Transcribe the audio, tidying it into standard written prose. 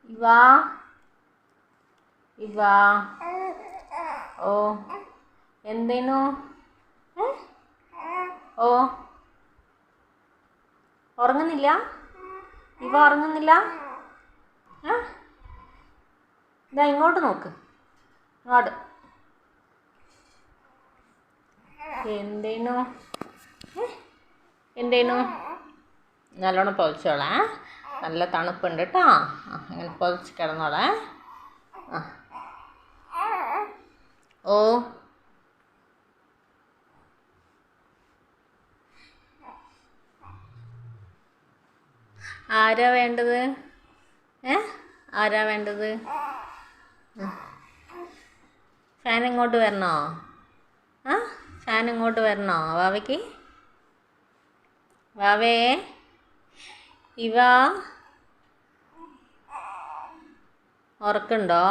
ഇവാ ഇവാ ഓ എന്തേനു ഓ ഉറങ്ങുന്നില്ല ഇവ ഉറങ്ങുന്നില്ല ഇതാ ഇങ്ങോട്ട് നോക്ക് ഇങ്ങോട്ട് എന്തേനു എന്തേനു നല്ലോണം പൊതിച്ചോളേ നല്ല തണുപ്പുണ്ട് കേട്ടോ അങ്ങനെ പൊതിച്ച് കിടന്നോളേ ഓ ആരാ വേണ്ടത് ആരാ വേണ്ടത് ഫാൻ ഇങ്ങോട്ട് വരണോ ഫാൻ ഇങ്ങോട്ട് വരണോ വാവയ്ക്ക് വാവേ ഇവ ഉറക്കുണ്ടോ